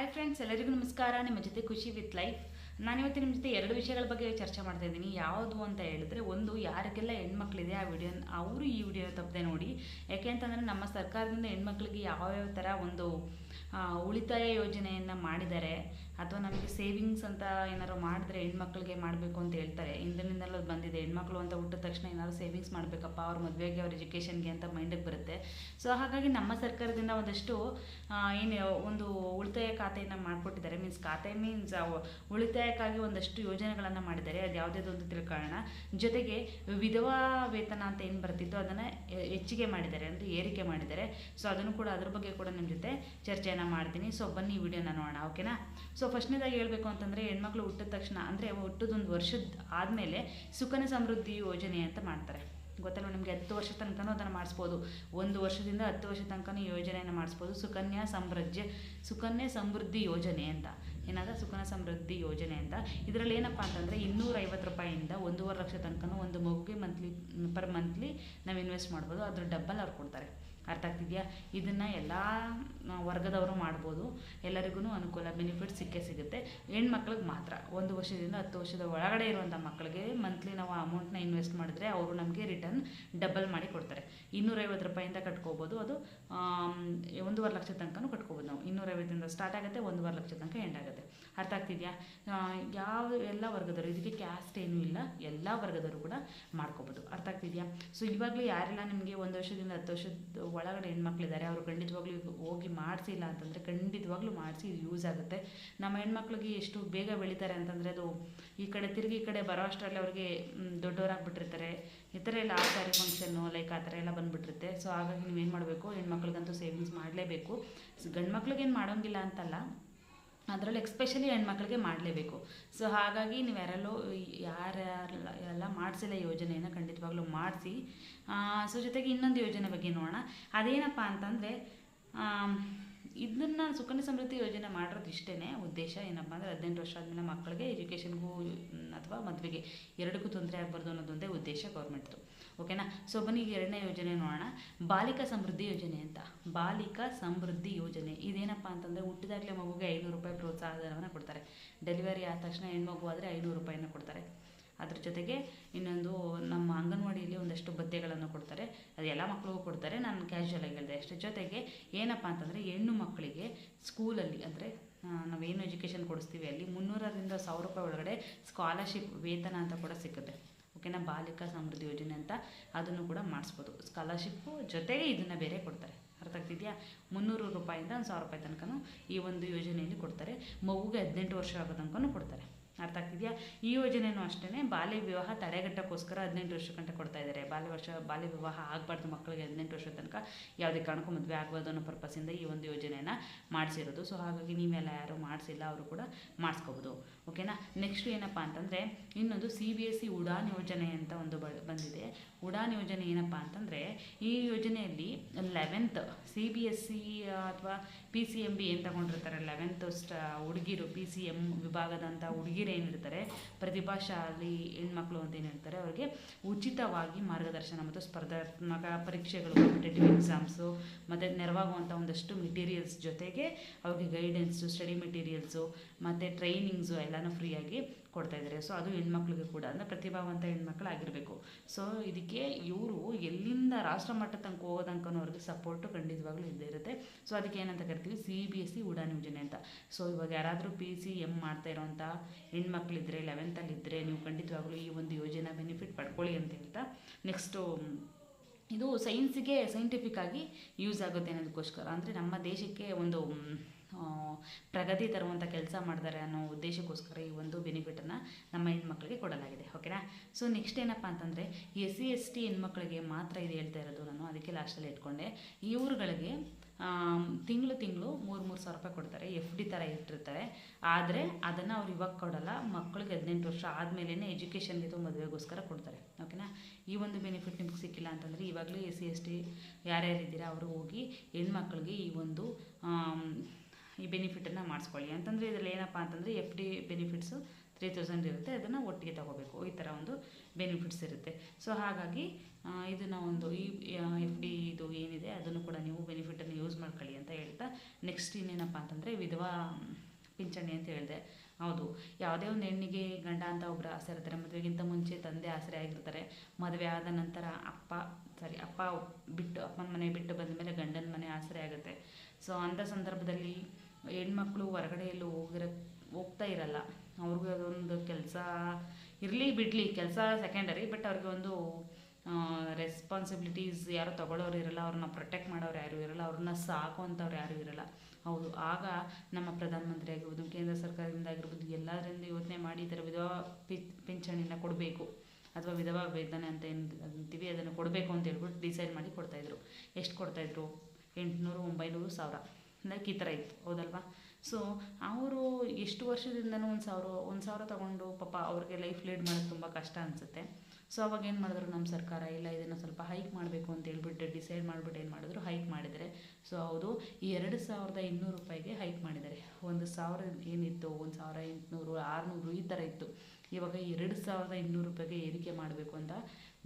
Hi friends, ಎಲ್ಲರಿಗೂ ನಮಸ್ಕಾರ. ನಿಮ್ಮ ಜೊತೆ ಖುಷಿ ವಿತ್ ಲೈಫ್. ನಾನಿವತ್ತು ನಿಮ್ಮ ಜೊತೆ ಎರಡು ವಿಷಯಗಳ ಬಗ್ಗೆ ಚರ್ಚೆ ಮಾಡ್ತಾ ಇದ್ದೀನಿ. ಯಾವುದು ಅಂತ ಹೇಳಿದ್ರೆ, ಒಂದು, ಯಾರಿಗೆಲ್ಲ ಹೆಣ್ಮಕ್ಳಿದೆ ಆ ವಿಡಿಯೋ ಅವರು ಈ ವಿಡಿಯೋ ತಪ್ಪದೆ ನೋಡಿ. ಯಾಕೆ ಅಂತಂದರೆ, ನಮ್ಮ ಸರ್ಕಾರದಿಂದ ಹೆಣ್ಮಕ್ಳಿಗೆ ಯಾವ್ಯಾವ ಥರ ಒಂದು ಉಳಿತಾಯ ಯೋಜನೆಯನ್ನು ಮಾಡಿದ್ದಾರೆ, ಅಥವಾ ನಮಗೆ ಸೇವಿಂಗ್ಸ್ ಅಂತ ಏನಾದ್ರು ಮಾಡಿದ್ರೆ ಹೆಣ್ಮಕ್ಳಿಗೆ ಮಾಡಬೇಕು ಅಂತ ಹೇಳ್ತಾರೆ. ಹಿಂದಿನಿಂದಲೂ ಬಂದಿದೆ, ಹೆಣ್ಮಕ್ಳು ಅಂತ ಹುಟ್ಟಿದ ತಕ್ಷಣ ಏನಾದ್ರು ಸೇವಿಂಗ್ಸ್ ಮಾಡಬೇಕಪ್ಪ ಅವ್ರ ಮದುವೆಗೆ, ಅವ್ರ ಎಜುಕೇಷನ್ಗೆ ಅಂತ ಮೈಂಡಿಗೆ ಬರುತ್ತೆ. ಸೊ ಹಾಗಾಗಿ ನಮ್ಮ ಸರ್ಕಾರದಿಂದ ಒಂದಷ್ಟು ಏನು ಒಂದು ಉಳಿತಾಯ ಖಾತೆಯನ್ನು ಮಾಡಿಕೊಟ್ಟಿದ್ದಾರೆ. ಖಾತೆ ಮೀನ್ಸ್ ಉಳಿತಾಯಕ್ಕಾಗಿ ಒಂದಷ್ಟು ಯೋಜನೆಗಳನ್ನು ಮಾಡಿದ್ದಾರೆ. ಅದು ಯಾವುದಾದ್ರು ಅಂತ ತಿಳ್ಕೊಳ್ಳೋಣ. ಜೊತೆಗೆ ವಿಧವಾ ವೇತನ ಅಂತ ಏನು ಬರ್ತಿತ್ತು ಅದನ್ನು ಹೆಚ್ಚಿಗೆ ಮಾಡಿದ್ದಾರೆ, ಅಂದರೆ ಏರಿಕೆ ಮಾಡಿದ್ದಾರೆ. ಸೊ ಅದನ್ನು ಕೂಡ, ಅದ್ರ ಬಗ್ಗೆ ಕೂಡ ನಿಮ್ಮ ಜೊತೆ ಚರ್ಚೆಯನ್ನು ಮಾಡ್ತೀನಿ. ಸೊ ಬನ್ನಿ ಈ ವಿಡಿಯೋನ ನೋಡೋಣ, ಓಕೆನಾ. ಸೊ ಫಸ್ಟ್ನೇದಾಗಿ ಹೇಳಬೇಕು ಅಂತಂದರೆ, ಹೆಣ್ಮಕ್ಳು ಹುಟ್ಟಿದ ತಕ್ಷಣ, ಅಂದರೆ ಹುಟ್ಟೋದೊಂದು ವರ್ಷದ ಆದಮೇಲೆ ಸುಕನ್ಯಾ ಸಮೃದ್ಧಿ ಯೋಜನೆ ಅಂತ ಮಾಡ್ತಾರೆ. ಗೊತ್ತಲ್ಲ ನಿಮಗೆ, 10 ವರ್ಷ ತನಕನೂ ಅದನ್ನು ಮಾಡಿಸ್ಬೋದು. 1 ವರ್ಷದಿಂದ 10 ವರ್ಷ ತನಕನೂ ಯೋಜನೆಯನ್ನು ಮಾಡಿಸ್ಬೋದು. ಸುಕನ್ಯಾ ಸಮೃದ್ಧಿ ಯೋಜನೆ ಅಂತ, ಏನಾದರೂ ಸುಕನ್ಯಾ ಸಮೃದ್ಧಿ ಯೋಜನೆ ಅಂತ. ಇದರಲ್ಲಿ ಏನಪ್ಪ ಅಂತಂದರೆ, 250 ರೂಪಾಯಿಯಿಂದ 1.5 ಲಕ್ಷ ತನಕನೂ ಒಂದು ಮಗುಗೆ ಮಂತ್ಲಿ ನಾವು ಇನ್ವೆಸ್ಟ್ ಮಾಡ್ಬೋದು. ಅದ್ರ ಡಬ್ಬಲ್ ಅವ್ರು ಕೊಡ್ತಾರೆ. ಅರ್ಥ ಆಗ್ತಿದೆಯಾ? ಇದನ್ನು ಎಲ್ಲ ವರ್ಗದವರು ಮಾಡ್ಬೋದು. ಎಲ್ಲರಿಗೂ ಅನುಕೂಲ, ಬೆನಿಫಿಟ್ ಸಿಗುತ್ತೆ. ಹೆಣ್ಮಕ್ಳಿಗೆ ಮಾತ್ರ 1 ವರ್ಷದಿಂದ 10 ವರ್ಷದ ಒಳಗಡೆ ಇರುವಂಥ ಮಕ್ಕಳಿಗೆ ಮಂತ್ಲಿ ನಾವು ಅಮೌಂಟ್ನ ಇನ್ವೆಸ್ಟ್ ಮಾಡಿದ್ರೆ ಅವರು ನಮಗೆ ರಿಟರ್ನ್ ಡಬಲ್ ಮಾಡಿ ಕೊಡ್ತಾರೆ. 250 ರೂಪಾಯಿಂದ ಕಟ್ಕೋಬೋದು. ಅದು 1.5 ಲಕ್ಷ ತನಕನೂ ಕಟ್ಕೋಬೋದು. ನಾವು 250ಇಂದ ಸ್ಟಾರ್ಟ್ ಆಗುತ್ತೆ, 1.5 ಲಕ್ಷ ತನಕ ಎಂಡ್ ಆಗುತ್ತೆ. ಅರ್ಥ ಆಗ್ತಿದೆಯಾ? ಯಾವ ಎಲ್ಲ ವರ್ಗದವರು, ಇದಕ್ಕೆ ಕ್ಯಾಸ್ಟ್ ಏನೂ ಇಲ್ಲ, ಎಲ್ಲ ವರ್ಗದವರು ಕೂಡ ಮಾಡ್ಕೋಬೋದು. ಅರ್ಥ ಆಗ್ತಿದೆಯಾ? ಸೊ ಇವಾಗಲೂ ಯಾರೆಲ್ಲ ನಿಮಗೆ 1 ವರ್ಷದಿಂದ 10 ವರ್ಷದ ಒಳಗಡೆ ಹೆಣ್ಮಕ್ಳಿದ್ದಾರೆ, ಅವರು ಖಂಡಿತವಾಗ್ಲೂ ಹೋಗಿ ಮಾಡಿಸಿಲ್ಲ ಅಂತಂದರೆ ಖಂಡಿತವಾಗ್ಲೂ ಮಾಡಿಸಿ, ಇದು ಯೂಸ್ ಆಗುತ್ತೆ. ನಮ್ಮ ಹೆಣ್ಮಕ್ಳಿಗೆ ಎಷ್ಟು ಬೇಗ ಬೆಳೀತಾರೆ ಅಂತಂದರೆ, ಅದು ಈ ಕಡೆ ಬರೋ ಅಷ್ಟರಲ್ಲಿ ಅವ್ರಿಗೆ ದೊಡ್ಡವರಾಗ್ಬಿಟ್ಟಿರ್ತಾರೆ. ಈ ಥರ ಎಲ್ಲ ಆಚಾರಿ ಫಂಕ್ಷನ್ನು ಲೈಕ್ ಆ ಥರ ಎಲ್ಲ ಬಂದುಬಿಟ್ಟಿರುತ್ತೆ. ಸೊ ಹಾಗಾಗಿ ನೀವೇನು ಮಾಡಬೇಕು, ಹೆಣ್ಮಕ್ಳಿಗಂತೂ ಸೇವಿಂಗ್ಸ್ ಮಾಡಲೇಬೇಕು. ಗಂಡು ಮಕ್ಳಿಗೇನು ಮಾಡೋಂಗಿಲ್ಲ ಅಂತಲ್ಲ, ಅದರಲ್ಲಿ ಎಕ್ಸ್ಪೆಷಲಿ ಹೆಣ್ಮಕ್ಳಿಗೆ ಮಾಡಲೇಬೇಕು. ಸೊ ಹಾಗಾಗಿ ನೀವು ಯಾರೆಲ್ಲ ಮಾಡಿಸಿಲ್ಲ ಯೋಜನೆಯನ್ನು ಖಂಡಿತವಾಗ್ಲೂ ಮಾಡಿಸಿ. ಸೊ ಜೊತೆಗೆ ಇನ್ನೊಂದು ಯೋಜನೆ ಬಗ್ಗೆ ನೋಡೋಣ. ಅದೇನಪ್ಪ ಅಂತಂದರೆ, ಇದನ್ನು ಸುಕನ್ಯಾ ಸಮೃದ್ಧಿ ಯೋಜನೆ ಮಾಡಿರೋದು ಇಷ್ಟೇ ಉದ್ದೇಶ. ಏನಪ್ಪ ಅಂದರೆ, 18 ವರ್ಷ ಆದಮೇಲೆ ಮಕ್ಕಳಿಗೆ ಎಜುಕೇಷನ್ಗೂ ಅಥವಾ ಮದುವೆಗೆ ಎರಡಕ್ಕೂ ತೊಂದರೆ ಆಗಬಾರ್ದು ಅನ್ನೋದೊಂದೇ ಉದ್ದೇಶ ಗೌರ್ಮೆಂಟ್ದು, ಓಕೆನಾ. ಸೊ ಬನ್ನಿ ಈಗ ಎರಡನೇ ಯೋಜನೆ ನೋಡೋಣ. ಬಾಲಿಕಾ ಸಮೃದ್ಧಿ ಯೋಜನೆ ಅಂತ. ಬಾಲಿಕಾ ಸಮೃದ್ಧಿ ಯೋಜನೆ ಇದೇನಪ್ಪ ಅಂತಂದರೆ, ಹುಟ್ಟಿದಾಗಲೇ ಮಗುಗೆ 500 ರೂಪಾಯಿ ಪ್ರೋತ್ಸಾಹಧನವನ್ನು ಕೊಡ್ತಾರೆ. ಡೆಲಿವರಿ ಆದ ತಕ್ಷಣ ಹೆಣ್ಮಗು ಆದರೆ 500 ರೂಪಾಯಿನ ಕೊಡ್ತಾರೆ. ಅದ್ರ ಜೊತೆಗೆ ಇನ್ನೊಂದು, ನಮ್ಮ ಅಂಗನವಾಡಿಯಲ್ಲಿ ಒಂದಷ್ಟು ಭತ್ಯೆಗಳನ್ನು ಕೊಡ್ತಾರೆ. ಅದು ಎಲ್ಲ ಮಕ್ಕಳಿಗೂ ಕೊಡ್ತಾರೆ, ನಾನು ಕ್ಯಾಶುವಲಾಗಿ ಹೇಳಿದೆ ಅಷ್ಟೇ. ಜೊತೆಗೆ ಏನಪ್ಪ ಅಂತಂದರೆ, ಹೆಣ್ಣು ಮಕ್ಕಳಿಗೆ ಸ್ಕೂಲಲ್ಲಿ, ಅಂದರೆ ನಾವೇನು ಎಜುಕೇಷನ್ ಕೊಡಿಸ್ತೀವಿ ಅಲ್ಲಿ 300ರಿಂದ 1000 ರೂಪಾಯಿ ಒಳಗಡೆ ಸ್ಕಾಲರ್ಶಿಪ್ ವೇತನ ಅಂತ ಕೂಡ ಸಿಗುತ್ತೆ, ಓಕೆನಾ. ಬಾಲಿಕಾ ಸಮೃದ್ಧಿ ಯೋಜನೆ ಅಂತ, ಅದನ್ನು ಕೂಡ ಮಾಡಿಸ್ಬೋದು. ಸ್ಕಾಲರ್ಶಿಪ್ಪು ಜೊತೆಗೆ ಇದನ್ನು ಬೇರೆ ಕೊಡ್ತಾರೆ. ಅರ್ಥ ಆಗ್ತಿದೆಯಾ? 300 ರೂಪಾಯಿಂದ 1000 ರೂಪಾಯಿ ತನಕನೂ ಈ ಒಂದು ಯೋಜನೆಯಲ್ಲಿ ಕೊಡ್ತಾರೆ. ಮಗುಗೆ 18 ವರ್ಷ ಆಗೋ ತನಕನೂ ಕೊಡ್ತಾರೆ. ಅರ್ಥ ಆಗ್ತಿದೆಯಾ? ಈ ಯೋಜನೆಯೂ ಅಷ್ಟೇ, ಬಾಲ್ಯ ವಿವಾಹ ತಡೆಗಟ್ಟೋಕ್ಕೋಸ್ಕರ 18 ವರ್ಷ ಗಂಟೆ ಕೊಡ್ತಾ ಇದ್ದಾರೆ. ಬಾಲ್ಯ ವಿವಾಹ ಆಗಬಾರ್ದು ಮಕ್ಕಳಿಗೆ, 18 ವರ್ಷದ ತನಕ ಯಾವುದೇ ಕಾರಣಕ್ಕೂ ಮದುವೆ ಆಗ್ಬಾರ್ದು ಅನ್ನೋ ಪರ್ಪಸ್ಸಿಂದ ಈ ಒಂದು ಯೋಜನೆಯನ್ನು ಮಾಡಿಸಿರೋದು. ಸೊ ಹಾಗಾಗಿ ನೀವೆಲ್ಲ ಯಾರು ಮಾಡಿಸಿಲ್ಲ ಅವರು ಕೂಡ ಮಾಡಿಸ್ಕೋಬೋದು, ಓಕೆನಾ. ನೆಕ್ಸ್ಟ್ ಏನಪ್ಪ ಅಂತಂದರೆ, ಇನ್ನೊಂದು CBSE ಉಡಾನ್ ಯೋಜನೆ ಅಂತ ಒಂದು ಬಂದಿದೆ. ಉಡಾನ್ ಯೋಜನೆ ಏನಪ್ಪ ಅಂತಂದರೆ, ಈ ಯೋಜನೆಯಲ್ಲಿ 11th CBSE ಅಥವಾ PCMB ಏನು ತಗೊಂಡಿರ್ತಾರೆ, 11th ಹುಡುಗಿರು, PCM ವಿಭಾಗದಂಥ ಹುಡುಗಿರು ಏನಿರ್ತಾರೆ, ಪ್ರತಿಭಾಶಾಲಿ ಹೆಣ್ಮಕ್ಳು ಅಂತ ಏನು ಹೇಳ್ತಾರೆ, ಅವ್ರಿಗೆ ಉಚಿತವಾಗಿ ಮಾರ್ಗದರ್ಶನ ಮತ್ತು ಸ್ಪರ್ಧಾತ್ಮಕ ಪರೀಕ್ಷೆಗಳು, ಕಾಂಪಿಟೇಟಿವ್ ಎಕ್ಸಾಮ್ಸು ಮತ್ತು ನೆರವಾಗುವಂಥ ಒಂದಷ್ಟು ಮೆಟೀರಿಯಲ್ಸ್, ಜೊತೆಗೆ ಅವ್ರಿಗೆ ಗೈಡೆನ್ಸು, ಸ್ಟಡಿ ಮೆಟೀರಿಯಲ್ಸು ಮತ್ತು ಟ್ರೈನಿಂಗ್ಸು ಎಲ್ಲನೂ ಫ್ರೀಯಾಗಿ ಕೊಡ್ತಾಯಿದ್ದಾರೆ. ಸೊ ಅದು ಹೆಣ್ಮಕ್ಳಿಗೆ ಕೂಡ, ಅಂದರೆ ಪ್ರತಿಭಾವಂತ ಹೆಣ್ಮಕ್ಳು ಆಗಿರಬೇಕು. ಸೊ ಇದಕ್ಕೆ ಇವರು ಎಲ್ಲಿಂದ ರಾಷ್ಟ್ರ ಮಟ್ಟ ತನಕ ಹೋಗೋ ತನಕನೂ ಅವ್ರಿಗೆ ಸಪೋರ್ಟು ಖಂಡಿತವಾಗ್ಲೂ ಇದ್ದೇ ಇರುತ್ತೆ. ಸೊ ಅದಕ್ಕೆ ಏನಂತ ಕರಿತೀವಿ, CBSE ಉಡಾನ್ ಯೋಜನೆ ಅಂತ. ಸೊ ಇವಾಗ ಯಾರಾದರೂ PCM ಮಾಡ್ತಾ ಇರೋವಂಥ ಹೆಣ್ಮಕ್ಳಿದ್ರೆ, 11th ನೀವು ಖಂಡಿತವಾಗ್ಲೂ ಈ ಒಂದು ಯೋಜನೆ ಬೆನಿಫಿಟ್ ಪಡ್ಕೊಳ್ಳಿ ಅಂತ ಹೇಳ್ತಾ, ನೆಕ್ಸ್ಟು ಇದು ಸೈಂಟಿಫಿಕ್ ಆಗಿ ಯೂಸ್ ಆಗುತ್ತೆ ಅನ್ನೋದಕ್ಕೋಸ್ಕರ, ಅಂದರೆ ನಮ್ಮ ದೇಶಕ್ಕೆ ಒಂದು ಪ್ರಗತಿ ತರುವಂಥ ಕೆಲಸ ಮಾಡ್ತಾರೆ ಅನ್ನೋ ಉದ್ದೇಶಕ್ಕೋಸ್ಕರ ಈ ಒಂದು ಬೆನಿಫಿಟನ್ನು ನಮ್ಮ ಹೆಣ್ಮಕ್ಳಿಗೆ ಕೊಡಲಾಗಿದೆ, ಓಕೆನಾ. ಸೊ ನೆಕ್ಸ್ಟ್ ಏನಪ್ಪ ಅಂತಂದರೆ, SC ST ಹೆಣ್ಮಕ್ಳಿಗೆ ಮಾತ್ರ ಇದು ಹೇಳ್ತಾ ಇರೋದು ನಾನು, ಅದಕ್ಕೆ ಲಾಸ್ಟಲ್ಲಿ ಇಟ್ಕೊಂಡೆ. ಇವ್ರುಗಳಿಗೆ ತಿಂಗಳು 3,000 ರೂಪಾಯಿ ಕೊಡ್ತಾರೆ. FD ಥರ ಇಟ್ಟಿರ್ತಾರೆ. ಆದರೆ ಅದನ್ನು ಅವ್ರು ಇವಾಗ ಕೊಡೋಲ್ಲ, ಮಕ್ಕಳಿಗೆ 18 ವರ್ಷ ಆದಮೇಲೆ ಎಜುಕೇಷನ್ಗೆ ಅಥವಾ ಮದುವೆಗೋಸ್ಕರ ಕೊಡ್ತಾರೆ, ಓಕೆನಾ. ಈ ಒಂದು ಬೆನಿಫಿಟ್ ನಿಮ್ಗೆ ಸಿಕ್ಕಿಲ್ಲ ಅಂತಂದರೆ, ಇವಾಗಲೇ SC ST ಯಾರ್ಯಾರಿದ್ದೀರಾ ಅವರು ಹೋಗಿ ಹೆಣ್ಮಕ್ಳಿಗೆ ಈ ಒಂದು ಈ ಬೆನಿಫಿಟನ್ನು ಮಾಡಿಸ್ಕೊಳ್ಳಿ. ಅಂತಂದರೆ ಇದರಲ್ಲಿ ಏನಪ್ಪ ಅಂತಂದರೆ, FD ಬೆನಿಫಿಟ್ಸು 3000 ಇರುತ್ತೆ, ಅದನ್ನು ಒಟ್ಟಿಗೆ ತೊಗೋಬೇಕು. ಈ ಥರ ಒಂದು ಬೆನಿಫಿಟ್ಸ್ ಇರುತ್ತೆ. ಸೊ ಹಾಗಾಗಿ ಇದನ್ನು ಒಂದು ಈ ಎಫ್ ಡಿ ಇದು ಏನಿದೆ ಅದನ್ನು ಕೂಡ ನೀವು ಬೆನಿಫಿಟನ್ನು ಯೂಸ್ ಮಾಡ್ಕೊಳ್ಳಿ ಅಂತ ಹೇಳ್ತಾ, ನೆಕ್ಸ್ಟ್ ಇನ್ನೇನಪ್ಪ ಅಂತಂದರೆ ವಿಧವಾ ಪಿಂಚಣಿ ಅಂತ ಹೇಳಿದೆ. ಹೌದು, ಯಾವುದೇ ಒಂದು ಹೆಣ್ಣಿಗೆ ಗಂಡ ಅಂತ ಒಬ್ಬರು ಆಸರೆ ಇರ್ತಾರೆ. ಮದುವೆಗಿಂತ ಮುಂಚೆ ತಂದೆ ಆಸರೆ ಆಗಿರ್ತಾರೆ. ಮದುವೆ ಆದ ನಂತರ ಅಪ್ಪ ಬಿಟ್ಟು ಅಪ್ಪನ ಮನೆ ಬಿಟ್ಟು ಬಂದ ಮೇಲೆ ಗಂಡನ ಮನೆ ಆಸರೆ ಆಗುತ್ತೆ. ಸೊ ಅಂಥ ಸಂದರ್ಭದಲ್ಲಿ ಹೆಣ್ಮಕ್ಳು ಹೊರಗಡೆ ಎಲ್ಲೂ ಹೋಗ್ತಾ ಇರಲ್ಲ. ಅವ್ರಿಗೂ ಅದೊಂದು ಕೆಲಸ ಇರಲಿ ಬಿಡಲಿ, ಕೆಲಸ ಸೆಕೆಂಡರಿ, ಬಟ್ ಅವ್ರಿಗೆ ಒಂದು ರೆಸ್ಪಾನ್ಸಿಬಿಲಿಟೀಸ್ ಯಾರು ತೊಗೊಳ್ಳೋರು ಇರಲ್ಲ, ಅವ್ರನ್ನ ಪ್ರೊಟೆಕ್ಟ್ ಮಾಡೋರು ಯಾರೂ ಇರಲ್ಲ, ಅವ್ರನ್ನ ಸಾಕುವಂಥವ್ರು ಯಾರೂ ಇರಲ್ಲ. ಹೌದು, ಆಗ ನಮ್ಮ ಪ್ರಧಾನಮಂತ್ರಿ ಆಗಿರ್ಬೋದು, ಕೇಂದ್ರ ಸರ್ಕಾರದಿಂದ ಆಗಿರ್ಬೋದು, ಎಲ್ಲದರಿಂದ ಯೋಚನೆ ಮಾಡಿ ಈ ಥರ ವಿಧವಾ ಪಿಂಚಣಿನ ಕೊಡಬೇಕು ಅಥವಾ ವಿಧವಾ ವೇತನ ಅಂತ ಏನು ಅಂತೀವಿ ಅದನ್ನು ಕೊಡಬೇಕು ಅಂತ ಹೇಳ್ಬಿಟ್ಟು ಡಿಸೈಡ್ ಮಾಡಿ ಕೊಡ್ತಾಯಿದ್ರು. ಎಷ್ಟು ಕೊಡ್ತಾಯಿದ್ರು? 800, 900, 1000 ಲೈಕ್ ಈ ಥರ ಇತ್ತು, ಹೌದಲ್ವಾ? ಸೊ ಅವರು ಎಷ್ಟು ವರ್ಷದಿಂದನೂ 1,000 ತೊಗೊಂಡು ಪಾಪ ಅವ್ರಿಗೆ ಲೈಫ್ ಲೀಡ್ ಮಾಡೋದು ತುಂಬ ಕಷ್ಟ ಅನಿಸುತ್ತೆ. ಸೊ ಅವಾಗ ಏನು ಮಾಡಿದ್ರು ನಮ್ಮ ಸರ್ಕಾರ, ಇಲ್ಲ ಇದನ್ನು ಸ್ವಲ್ಪ ಹೈಕ್ ಮಾಡಬೇಕು ಅಂತ ಹೇಳ್ಬಿಟ್ಟು ಡಿಸೈಡ್ ಮಾಡಿಬಿಟ್ಟು ಏನು ಮಾಡಿದ್ರು, ಹೈಕ್ ಮಾಡಿದ್ದಾರೆ. ಸೊ ಹೌದು, ಈ 2200 ರೂಪಾಯಿಗೆ ಹೈಕ್ ಮಾಡಿದ್ದಾರೆ. 1000 ಏನಿತ್ತು 1800, 600 ಈ ಥರ ಇತ್ತು. ಇವಾಗ 2200 ರೂಪಾಯಿಗೆ ಏರಿಕೆ ಮಾಡಬೇಕು ಅಂತ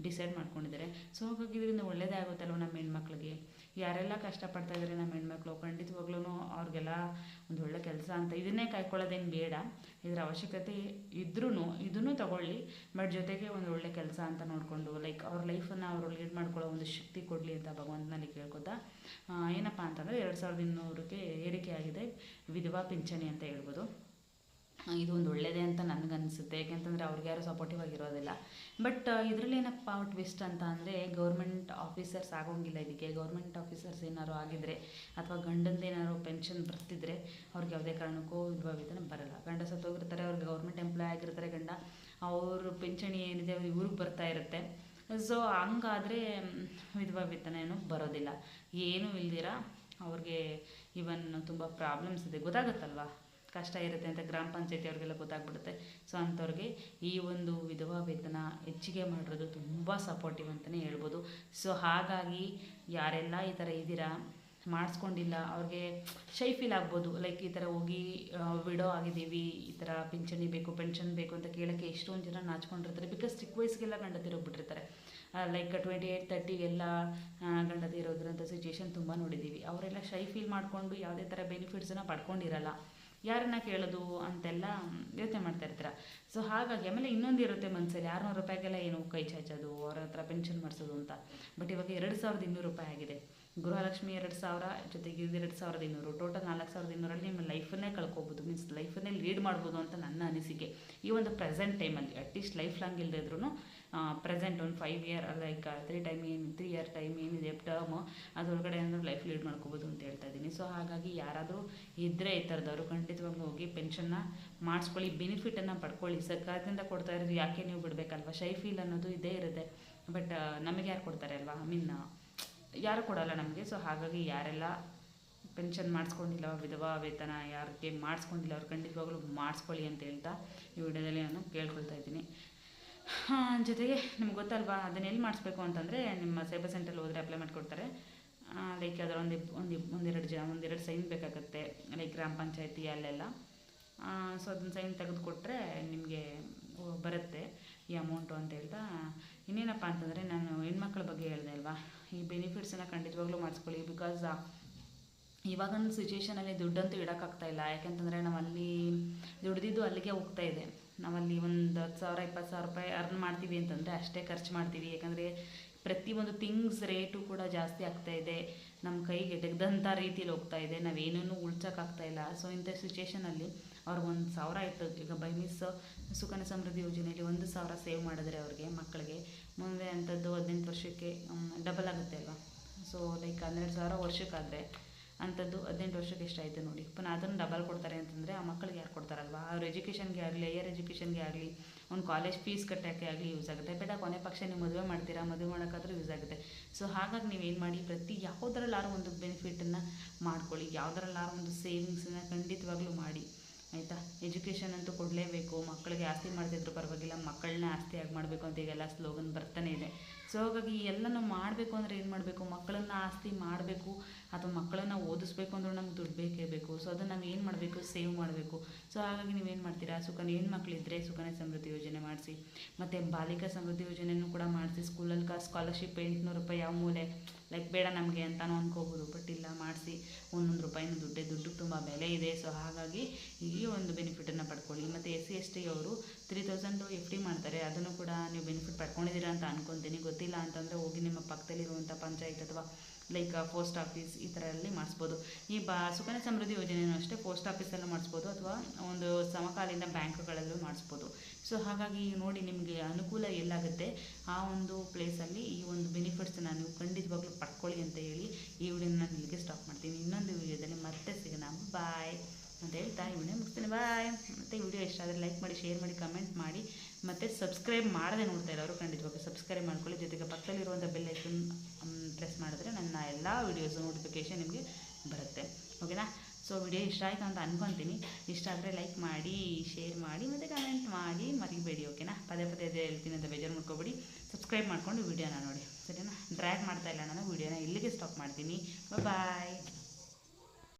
ಡಿಸೈಡ್ ಮಾಡ್ಕೊಂಡಿದ್ದಾರೆ. ಸೊ ಹಾಗಾಗಿ ಇದರಿಂದ ಒಳ್ಳೆಯದೇ ಆಗುತ್ತಲ್ವ ನಮ್ಮ ಹೆಣ್ಮಕ್ಳಿಗೆ. ಯಾರೆಲ್ಲ ಕಷ್ಟಪಡ್ತಾ ಇದ್ದಾರೆ ನಮ್ಮ ಹೆಣ್ಮಕ್ಳು, ಖಂಡಿತವಾಗ್ಲೂ ಅವ್ರಿಗೆಲ್ಲ ಒಂದು ಒಳ್ಳೆ ಕೆಲಸ ಅಂತ ಇದನ್ನೇ ಕಾಯ್ಕೊಳ್ಳೋದೇನು ಬೇಡ. ಇದರ ಅವಶ್ಯಕತೆ ಇದ್ರೂ ಇದನ್ನು ತಗೊಳ್ಳಿ, ಬಟ್ ಜೊತೆಗೆ ಒಂದು ಒಳ್ಳೆ ಕೆಲಸ ಅಂತ ನೋಡಿಕೊಂಡು ಲೈಕ್ ಅವ್ರ ಲೈಫನ್ನು ಅವರು ಲೀಡ್ ಮಾಡ್ಕೊಳ್ಳೋ ಒಂದು ಶಕ್ತಿ ಕೊಡಲಿ ಅಂತ ಭಗವಂತನಲ್ಲಿ ಕೇಳ್ಕೊತಾ, ಏನಪ್ಪ ಅಂತಂದರೆ 2200ಕ್ಕೆ ಏರಿಕೆ ಆಗಿದೆ ವಿಧವಾ ಪಿಂಚಣಿ ಅಂತ ಹೇಳ್ಬೋದು. ಇದು ಒಂದು ಒಳ್ಳೆಯದೇ ಅಂತ ನನಗನ್ನಿಸುತ್ತೆ. ಯಾಕೆಂತಂದರೆ ಅವ್ರಿಗೆ ಯಾರು ಸಪೋರ್ಟಿವ್ ಆಗಿರೋದಿಲ್ಲ. ಬಟ್ ಇದರಲ್ಲಿ ಏನಪ್ಪ ಟ್ವಿಸ್ಟ್ ಅಂತ ಅಂದರೆ, ಗೌರ್ಮೆಂಟ್ ಆಫೀಸರ್ಸ್ ಆಗೋಂಗಿಲ್ಲ ಇದಕ್ಕೆ. ಗೌರ್ಮೆಂಟ್ ಆಫೀಸರ್ಸ್ ಏನಾದ್ರು ಆಗಿದ್ದರೆ ಅಥವಾ ಗಂಡಂದೇನಾದ್ರು ಪೆನ್ಷನ್ ಬರ್ತಿದ್ರೆ ಅವ್ರಿಗೆ ಯಾವುದೇ ಕಾರಣಕ್ಕೂ ವಿಧವಾ ವೇತನ ಬರಲ್ಲ. ಗಂಡ ಸತ್ತೋಗಿರ್ತಾರೆ, ಅವ್ರಿಗೆ ಗೌರ್ಮೆಂಟ್ ಎಂಪ್ಲಾಯ್ ಆಗಿರ್ತಾರೆ ಗಂಡ, ಅವ್ರ ಪಿಂಚಣಿ ಏನಿದೆ ಅವ್ರಿಗೆ ಇವ್ರಿಗೆ ಬರ್ತಾ ಇರುತ್ತೆ. ಸೊ ಹಂಗಾದರೆ ವಿಧವಾ ವೇತನ ಏನು ಬರೋದಿಲ್ಲ. ಏನೂ ಇಲ್ದಿರ ಅವ್ರಿಗೆ ಇವನ್ ತುಂಬ ಪ್ರಾಬ್ಲಮ್ಸ್ ಇದೆ, ಗೊತ್ತಾಗುತ್ತಲ್ವ ಕಷ್ಟ ಇರುತ್ತೆ ಅಂತ ಗ್ರಾಮ ಪಂಚಾಯತಿ ಅವ್ರಿಗೆಲ್ಲ ಗೊತ್ತಾಗ್ಬಿಡುತ್ತೆ. ಸೊ ಅಂಥವ್ರಿಗೆ ಈ ಒಂದು ವಿಧವಾ ವೇತನ ಹೆಚ್ಚಿಗೆ ಮಾಡಿರೋದು ತುಂಬ ಸಪೋರ್ಟಿವ್ ಅಂತಲೇ ಹೇಳ್ಬೋದು. ಸೊ ಹಾಗಾಗಿ ಯಾರೆಲ್ಲ ಈ ಥರ ಇದ್ದೀರಾ, ಮಾಡಿಸ್ಕೊಂಡಿಲ್ಲ, ಅವ್ರಿಗೆ ಶೈ ಫೀಲ್ ಆಗ್ಬೋದು. ಲೈಕ್ ಈ ಥರ ಹೋಗಿ ವಿಡೋ ಆಗಿದ್ದೀವಿ, ಈ ಥರ ಪಿಂಚಣಿ ಬೇಕು, ಪೆನ್ಷನ್ ಬೇಕು ಅಂತ ಕೇಳೋಕ್ಕೆ ಎಷ್ಟೊಂದು ಜನ ನಾಚ್ಕೊಂಡಿರ್ತಾರೆ. ಬಿಕಾಸ್ ಚಿಕ್ಕ ವಯಸ್ಸಿಗೆಲ್ಲ ಗಂಡ ತೀರೋಗ್ಬಿಟ್ಟಿರ್ತಾರೆ. ಲೈಕ್ 28, 30 ಗಂಡ ತೀರೋದ್ರಂಥ ಸಿಚುವೇಶನ್ ತುಂಬ ನೋಡಿದ್ದೀವಿ. ಅವರೆಲ್ಲ ಶೈ ಫೀಲ್ ಮಾಡಿಕೊಂಡು ಯಾವುದೇ ಥರ ಬೆನಿಫಿಟ್ಸನ್ನು ಪಡ್ಕೊಂಡಿರಲ್ಲ. ಯಾರನ್ನ ಕೇಳೋದು ಅಂತೆಲ್ಲ ಯೋಚನೆ ಮಾಡ್ತಾ ಇರ್ತೀರ. ಸೊ ಹಾಗಾಗಿ ಆಮೇಲೆ ಇನ್ನೊಂದು ಇರುತ್ತೆ ಮನಸ್ಸಲ್ಲಿ, 600 ರೂಪಾಯಿಗೆಲ್ಲ ಏನು ಕೈ ಚಾಚೋದು, ಅವ್ರ ಹತ್ರ ಪೆನ್ಷನ್ ಮಾಡಿಸೋದು ಅಂತ. ಬಟ್ ಇವಾಗ 2200 ರೂಪಾಯಿ ಆಗಿದೆ. ಗೃಹಲಕ್ಷ್ಮಿ 2000 ಜೊತೆಗೆ ಇದು 2200, ಟೋಟಲ್ 4200 ನಿಮ್ಮ ಲೈಫನ್ನೇ ಕಳ್ಕೊಬೋದು. ಮೀನ್ಸ್ ಲೈಫನ್ನೇ ಲೀಡ್ ಮಾಡ್ಬೋದು ಅಂತ ನನ್ನ ಅನಿಸಿಕೆ. ಈ ಒಂದು ಪ್ರೆಸೆಂಟ್ ಟೈಮಲ್ಲಿ ಅಟ್ಲೀಸ್ಟ್ ಲೈಫ್ ಲಾಂಗ್ ಇಲ್ಲದೆ ಇದ್ರೂ ಪ್ರೆಸೆಂಟ್ ಒಂದು 5 ಇಯರ್ ಲೈಕ್ 3 ಇಯರ್ ಟೈಮ್ ಏನಿದೆ ಟರ್ಮ್, ಅದರೊಳಗಡೆ ಏನಾದರೂ ಲೈಫ್ ಲೀಡ್ ಮಾಡ್ಕೋಬೋದು ಅಂತ ಹೇಳ್ತಾ ಇದ್ದೀನಿ. ಸೊ ಹಾಗಾಗಿ ಯಾರಾದರೂ ಇದ್ದರೆ ಈ ಥರದವರು ಖಂಡಿತವಾಗಿ ಹೋಗಿ ಪೆನ್ಷನ್ನ ಮಾಡಿಸ್ಕೊಳ್ಳಿ, ಬೆನಿಫಿಟನ್ನು ಪಡ್ಕೊಳ್ಳಿ. ಸರ್ಕಾರದಿಂದ ಕೊಡ್ತಾ ಇರೋದು ಯಾಕೆ ನೀವು ಬಿಡಬೇಕಲ್ವ? ಶೈ ಫೀಲ್ ಅನ್ನೋದು ಇದೇ ಇರುತ್ತೆ. ಬಟ್ ನಮಗೆ ಯಾರು ಕೊಡ್ತಾರೆ ಅಲ್ವಾ, ಯಾರು ಕೊಡೋಲ್ಲ ನಮಗೆ. ಸೊ ಹಾಗಾಗಿ ಯಾರೆಲ್ಲ ಪೆನ್ಷನ್ ಮಾಡಿಸ್ಕೊಂಡಿಲ್ಲ, ವಿಧವಾ ವೇತನ ಯಾರಿಗೆ ಮಾಡಿಸ್ಕೊಂಡಿಲ್ಲ ಅವ್ರು ಖಂಡಿತವಾಗ್ಲೂ ಮಾಡಿಸ್ಕೊಳ್ಳಿ ಅಂತ ಹೇಳ್ತಾ ಈ ವಿಡಿಯೋದಲ್ಲಿ ನಾನು ಕೇಳ್ಕೊಳ್ತಾ ಇದ್ದೀನಿ. ಜೊತೆಗೆ ನಿಮ್ಗೆ ಗೊತ್ತಲ್ವಾ ಅದನ್ನೆಲ್ಲಿ ಮಾಡಿಸ್ಬೇಕು ಅಂತಂದರೆ, ನಿಮ್ಮ ಸೈಬರ್ ಸೆಂಟ್ರಲ್ಲಿ ಹೋದರೆ ಅಪ್ಲೈ ಮಾಡಿಕೊಡ್ತಾರೆ. ಲೈಕ್ ಅದರ ಒಂದೆರಡು ಸೈನ್ ಬೇಕಾಗುತ್ತೆ, ಲೈಕ್ ಗ್ರಾಮ ಪಂಚಾಯತಿ ಅಲ್ಲೆಲ್ಲ. ಸೊ ಅದನ್ನ ಸೈನ್ ತೆಗೆದುಕೊಟ್ರೆ ನಿಮಗೆ ಬರುತ್ತೆ ಈ ಅಮೌಂಟು ಅಂತ ಹೇಳ್ತಾ, ಇನ್ನೇನಪ್ಪ ಅಂತಂದರೆ ನಾನು ಹೆಣ್ಮಕ್ಳ ಬಗ್ಗೆ ಹೇಳಿದೆ ಅಲ್ವಾ, ಈ ಬೆನಿಫಿಟ್ಸನ್ನು ಖಂಡಿತವಾಗ್ಲೂ ಮಾಡಿಸ್ಕೊಳ್ಳಿ. ಬಿಕಾಸ್ ಇವಾಗಿನ ಸಿಚುವೇಷನಲ್ಲಿ ದುಡ್ಡಂತೂ ಇಡೋಕ್ಕಾಗ್ತಾಯಿಲ್ಲ. ಯಾಕೆಂತಂದರೆ ನಾವಲ್ಲಿ ದುಡ್ದಿದ್ದು ಅಲ್ಲಿಗೆ ಹೋಗ್ತಾ ಇದೆ. ನಾವಲ್ಲಿ ಒಂದು 10,000 20,000 ರೂಪಾಯಿ ಅರ್ನ್ ಮಾಡ್ತೀವಿ ಅಂತಂದರೆ ಅಷ್ಟೇ ಖರ್ಚು ಮಾಡ್ತೀವಿ. ಯಾಕಂದರೆ ಪ್ರತಿಯೊಂದು ಥಿಂಗ್ಸ್ ರೇಟು ಕೂಡ ಜಾಸ್ತಿ ಆಗ್ತಾಯಿದೆ, ನಮ್ಮ ಕೈಗೆ ತೆಗೆದಂಥ ರೀತಿಯಲ್ಲಿ ಹೋಗ್ತಾ ಇದೆ, ನಾವೇನೂ ಉಳ್ಸೋಕ್ಕಾಗ್ತಾಯಿಲ್ಲ. ಸೊ ಇಂಥ ಸಿಚುವೇಷನಲ್ಲಿ ಅವ್ರಿಗೆ 1,000 ಇಟ್ಟು, ಈಗ ಬೈ ಮಿಸ್ ಸುಕನ್ಯಾ ಸಮೃದ್ಧಿ ಯೋಜನೆಯಲ್ಲಿ 1,000 ಸೇವ್ ಮಾಡಿದ್ರೆ ಅವ್ರಿಗೆ ಮಕ್ಕಳಿಗೆ ಮುಂದೆ ಅಂಥದ್ದು 18 ವರ್ಷಕ್ಕೆ ಡಬಲ್ ಆಗುತ್ತೆ ಅಲ್ವಾ. ಸೊ ಲೈಕ್ 12,000 ವರ್ಷಕ್ಕಾದರೆ ಅಂಥದ್ದು 18 ವರ್ಷಕ್ಕೆ ಎಷ್ಟಾಯಿತು ನೋಡಿ. ಪುನಃ ಅದನ್ನು ಡಬಲ್ ಕೊಡ್ತಾರೆ ಅಂತಂದರೆ ಆ ಮಕ್ಕಳಿಗೆ ಯಾರು ಕೊಡ್ತಾರಲ್ವ, ಅವ್ರ ಎಜುಕೇಷನ್ಗೆ ಆಗಲಿ, ಹೈಯರ್ ಎಜುಕೇಷನ್ಗೆ ಆಗಲಿ, ಒಂದು ಕಾಲೇಜ್ ಫೀಸ್ ಕಟ್ಟೋಕ್ಕೆ ಆಗಲಿ ಯೂಸ್ ಆಗುತ್ತೆ. ಬೇಡ ಕೊನೆ ಪಕ್ಷ ನೀವು ಮದುವೆ ಮಾಡ್ತೀರಾ, ಮದುವೆ ಮಾಡೋಕ್ಕಾದ್ರೂ ಯೂಸ್ ಆಗುತ್ತೆ. ಸೊ ಹಾಗಾಗಿ ನೀವೇನು ಮಾಡಿ, ಪ್ರತಿ ಯಾವುದರಲ್ಲಾರು ಒಂದು ಬೆನಿಫಿಟನ್ನು ಮಾಡ್ಕೊಳ್ಳಿ, ಯಾವುದರಲ್ಲಾರು ಒಂದು ಸೇವಿಂಗ್ಸನ್ನು ಖಂಡಿತವಾಗ್ಲೂ ಮಾಡಿ, ಆಯಿತಾ. ಎಜುಕೇಷನ್ ಅಂತೂ ಕೊಡಲೇಬೇಕು. ಮಕ್ಕಳಿಗೆ ಆಸ್ತಿ ಮಾಡ್ತಿದ್ರು ಪರವಾಗಿಲ್ಲ, ಮಕ್ಕಳನ್ನ ಆಸ್ತಿಯಾಗಿ ಮಾಡಬೇಕು ಅಂತ ಈಗೆಲ್ಲ ಸ್ಲೋಗನ್ ಬರ್ತಾನೆ ಇದೆ. ಸೊ ಹಾಗಾಗಿ ಎಲ್ಲನೂ ಮಾಡಬೇಕು ಅಂದರೆ ಏನು ಮಾಡಬೇಕು, ಮಕ್ಕಳನ್ನ ಆಸ್ತಿ ಮಾಡಬೇಕು, ಅಥವಾ ಮಕ್ಕಳನ್ನು ಓದಿಸ್ಬೇಕು ಅಂದ್ರೂ ನಮ್ಗೆ ದುಡ್ಡು ಬೇಕೇ ಬೇಕು. ಸೊ ಅದನ್ನು ನಾವು ಏನು ಮಾಡಬೇಕು, ಸೇವ್ ಮಾಡಬೇಕು. ಸೊ ಹಾಗಾಗಿ ನೀವೇನು ಮಾಡ್ತೀರಾ, ಸುಕನ್ಯಾ ಹೆಣ್ಮಕ್ಳಿದ್ರೆ ಸುಕನ್ಯಾ ಸಮೃದ್ಧಿ ಯೋಜನೆ ಮಾಡಿಸಿ. ಮತ್ತು ಬಾಲಿಕಾ ಸಮೃದ್ಧಿ ಯೋಜನೆಯೂ ಕೂಡ ಮಾಡಿಸಿ. ಸ್ಕೂಲಲ್ಲಿ ಸ್ಕಾಲರ್ಶಿಪ್ 800 ರೂಪಾಯಿ ಯಾವ ಮೂಲೆ ಲೈಕ್ ಬೇಡ ನಮಗೆ ಅಂತಲೂ ಅಂದ್ಕೋಬೋದು, ಬಟ್ ಇಲ್ಲ ಮಾಡಿಸಿ. ಒಂದೊಂದು ರೂಪಾಯಿನೂ ದುಡ್ಡು ತುಂಬ ಬೆಲೆ ಇದೆ. ಸೊ ಹಾಗಾಗಿ ಈ ಒಂದು ಬೆನಿಫಿಟನ್ನು ಪಡ್ಕೊಳ್ಳಿ. ಮತ್ತು SC/ST ಅವರು 3000 FD ಮಾಡ್ತಾರೆ, ಅದನ್ನು ಕೂಡ ನೀವು ಬೆನಿಫಿಟ್ ಪಡ್ಕೊಂಡಿದ್ದೀರಾ ಅಂತ ಅನ್ಕೊತೀನಿ. ಗೊತ್ತಿಲ್ಲ ಅಂತಂದರೆ ಹೋಗಿ ನಿಮ್ಮ ಪಕ್ಕದಲ್ಲಿರುವಂಥ ಪಂಚಾಯತ್ ಅಥವಾ ಲೈಕ್ ಪೋಸ್ಟ್ ಆಫೀಸ್ ಈ ಥರ ಅಲ್ಲಿ ಮಾಡಿಸ್ಬೋದು. ಈ ಸುಕನ್ಯಾ ಸಮೃದ್ಧಿ ಯೋಜನೆಯೂ ಅಷ್ಟೇ ಪೋಸ್ಟ್ ಆಫೀಸಲ್ಲೂ ಮಾಡಿಸ್ಬೋದು ಅಥವಾ ಒಂದು ಸಮಕಾಲೀನ ಬ್ಯಾಂಕ್ಗಳಲ್ಲೂ ಮಾಡಿಸ್ಬೋದು. ಸೊ ಹಾಗಾಗಿ ನೋಡಿ ನಿಮಗೆ ಅನುಕೂಲ ಎಲ್ಲಾಗುತ್ತೆ ಆ ಒಂದು ಪ್ಲೇಸಲ್ಲಿ ಈ ಒಂದು ಬೆನಿಫಿಟ್ಸನ್ನು ನೀವು ಖಂಡಿತವಾಗ್ಲೂ ಪಡ್ಕೊಳ್ಳಿ ಅಂತ ಹೇಳಿ ಈ ವಿಡಿಯೋನ ನಾನು ಇಲ್ಲಿಗೆ ಸ್ಟಾಪ್ ಮಾಡ್ತೀನಿ. ಇನ್ನೊಂದು ವಿಡಿಯೋದಲ್ಲಿ ಮತ್ತೆ ಸಿಗೋಣ. ಬಾಯ್ ಅಂತ ಹೇಳ್ತಾ ಈ ವಿಡಿಯೋ ಮುಗಿಸ್ತೀನಿ. ಬಾಯ್. ಮತ್ತು ಈ ವಿಡಿಯೋ ಇಷ್ಟ ಆದರೆ ಲೈಕ್ ಮಾಡಿ, ಶೇರ್ ಮಾಡಿ, ಕಮೆಂಟ್ ಮಾಡಿ. ಮತ್ತು ಸಬ್ಸ್ಕ್ರೈಬ್ ಮಾಡದೆ ನೋಡ್ತಾ ಇರೋರು ಖಂಡಿತವಾಗಿ ಸಬ್ಸ್ಕ್ರೈಬ್ ಮಾಡ್ಕೊಳ್ಳಿ. ಜೊತೆಗೆ ಪಕ್ಕದಲ್ಲಿರುವಂಥ ಬೆಲ್ ಐಕನ್ ಪ್ರೆಸ್ ಮಾಡಿದ್ರೆ ನನ್ನ ಎಲ್ಲ ವೀಡಿಯೋಸ್ ನೋಟಿಫಿಕೇಷನ್ ನಿಮಗೆ ಬರುತ್ತೆ. ಓಕೆನಾ. ಸೊ ವಿಡಿಯೋ ಇಷ್ಟ ಆಯಿತು ಅಂತ ಅನ್ಕೊತೀನಿ. ಇಷ್ಟ ಆದರೆ ಲೈಕ್ ಮಾಡಿ, ಶೇರ್ ಮಾಡಿ ಮತ್ತು ಕಮೆಂಟ್ ಮಾಡಿ ಮರಿಬೇಡಿ. ಓಕೆನಾ. ಪದೇ ಹೇಳ್ತೀನಿ ಅಂತ ಬೇಜಾರು ಮಾಡ್ಕೊಬೇಡಿ. ಸಬ್ಸ್ಕ್ರೈಬ್ ಮಾಡ್ಕೊಂಡು ವಿಡಿಯೋನ ನೋಡಿ, ಸರಿನಾ. ಡ್ರ್ಯಾಗ್ ಮಾಡ್ತಾಯಿಲ್ಲ ನಾನು ವಿಡಿಯೋನ ಇಲ್ಲಿಗೆ ಸ್ಟಾಪ್ ಮಾಡ್ತೀನಿ. ಬಾಯ್.